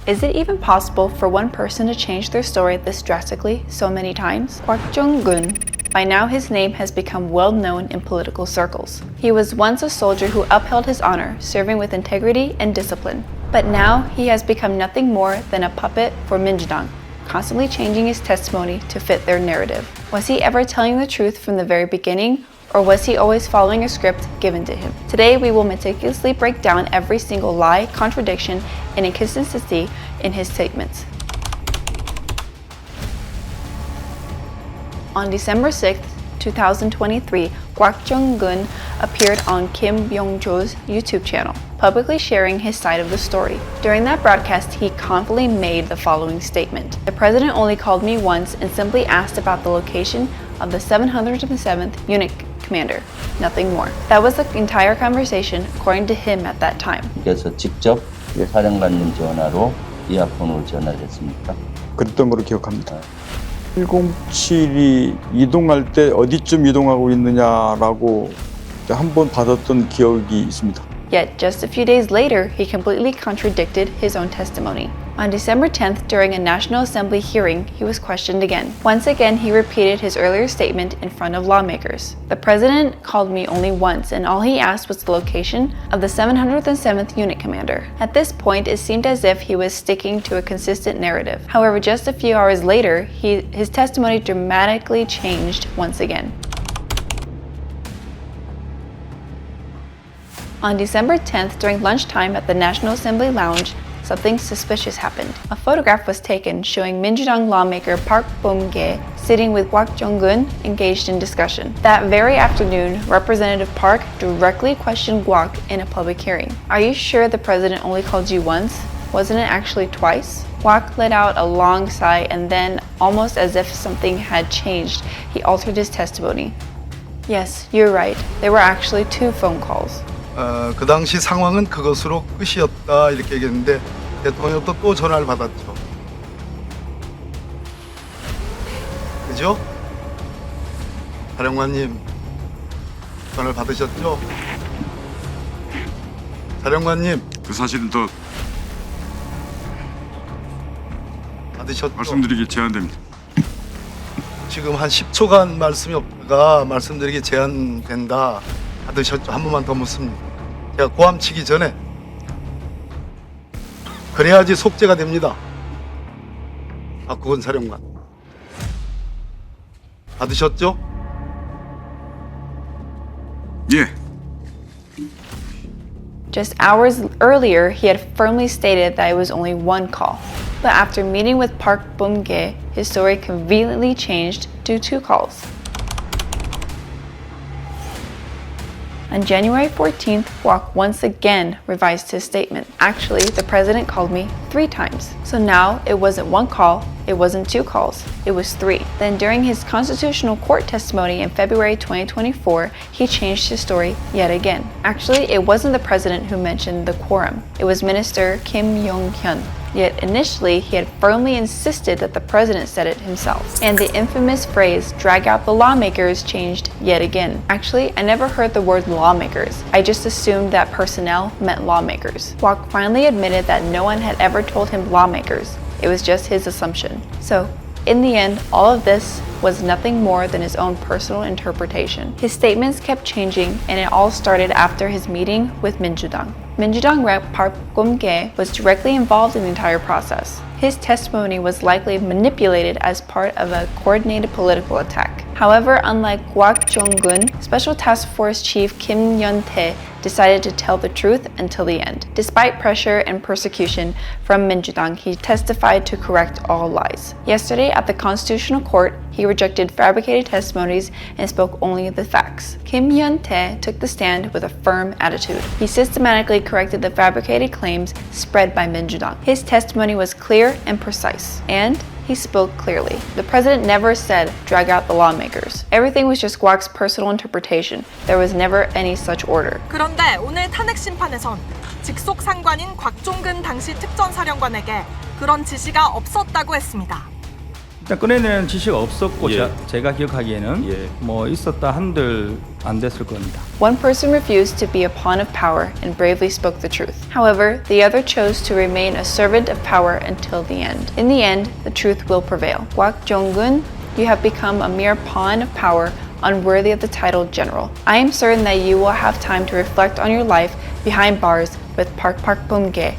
Is it even possible for one person to change their story this drastically so many times? Kwak Jong-gun. By now, his name has become well known in political circles. He was once a soldier who upheld his honor, serving with integrity and discipline. But now, he has become nothing more than a puppet for Minjudang, constantly changing his testimony to fit their narrative. Was he ever telling the truth from the very beginning, or was he always following a script given to him? Today, we will meticulously break down every single lie, contradiction, and inconsistency in his statements. On December 6, 2023, Kwak Jong-gun appeared on Kim Byung-jo's YouTube channel, publicly sharing his side of the story. During that broadcast, he confidently made the following statement. The president only called me once and simply asked about the location of the 707th unit commander. Nothing more. That was the entire conversation according to him at that time. 그래서 직접 사령관님 전화로 이어폰으로 전화를 했습니까? 그랬던 걸로 기억합니다. 107이 이동할 때 어디쯤 이동하고 있느냐라고 한 번 받았던 기억이 있습니다. Yet, just a few days later, he completely contradicted his own testimony. On December 10th, during a National Assembly hearing, he was questioned again. Once again, he repeated his earlier statement in front of lawmakers. The president called me only once, and all he asked was the location of the 707th Unit Commander. At this point, it seemed as if he was sticking to a consistent narrative. However, just a few hours later, his testimony dramatically changed once again. On December 10th, during lunchtime at the National Assembly Lounge, something suspicious happened. A photograph was taken showing Minjudang lawmaker Park Bom-gye sitting with Kwak Jong-gun engaged in discussion. That very afternoon, Representative Park directly questioned Kwak in a public hearing. Are you sure the president only called you once? Wasn't it actually twice? Kwak let out a long sigh and then, almost as if something had changed, he altered his testimony. Yes, you're right. There were actually 2 phone calls. 그 당시 상황은 그것으로 끝이었다 이렇게 얘기했는데 대통령도 또 전화를 받았죠. 그죠? 사령관님 전화를 받으셨죠? 사령관님 그 사실은 더 받으셨죠? 말씀드리기 제한됩니다. 지금 한 10초간 말씀이 없다가 말씀드리기 제한된다. 받으셨죠? 한 번만 더 묻습니다. 제가 고함 치기 전에 그래야지 속죄가 됩니다. 박국원 사령관 받으셨죠? 예. Just hours earlier, he had firmly stated that it was only 1 call. But after meeting with Park Bom-gye, his story conveniently changed to 2 calls. On January 14th, Kwak once again revised his statement. Actually, the president called me 3 times. So now it wasn't 1 call, it wasn't 2 calls, it was 3. Then during his constitutional court testimony in February 2024, he changed his story yet again. Actually, it wasn't the president who mentioned the quorum. It was Minister Kim Yong-hyun. Yet initially, he had firmly insisted that the president said it himself. And the infamous phrase, drag out the lawmakers, changed yet again. Actually, I never heard the word lawmakers. I just assumed that personnel meant lawmakers. Kwak finally admitted that no one had ever told him lawmakers. It was just his assumption. So, in the end, all of this was nothing more than his own personal interpretation. His statements kept changing, and it all started after his meeting with Minjudang. Minjudang Rep Park Bom-gye was directly involved in the entire process. His testimony was likely manipulated as part of a coordinated political attack. However, unlike Kwak Jong-gun, Special Task Force Chief Kim Yun-tae decided to tell the truth until the end. Despite pressure and persecution from Minjudang, he testified to correct all lies. Yesterday, at the Constitutional Court, he rejected fabricated testimonies and spoke only the facts. Kim Yun-tae took the stand with a firm attitude. He systematically corrected the fabricated claims spread by Minjudang. His testimony was clear and precise, and he spoke clearly. The president never said, drag out the lawmakers. Everything was just Kwak's personal interpretation. There was never any such order. 그런데 오늘 탄핵 심판에선 직속 상관인 곽종근 당시 특전사령관에게 그런 지시가 없었다고 했습니다. 일단 꺼내내는 지시가 없었고 예. 제가 기억하기에는 예. 뭐 있었다 한들 안 됐을 겁니다. One person refused to be a pawn of power and bravely spoke the truth. However, the other chose to remain a servant of power until the end. In the end, the truth will prevail. Kwak Jong-gun, you have become a mere pawn of power, unworthy of the title general. I am certain that you will have time to reflect on your life behind bars with Park Bum-ge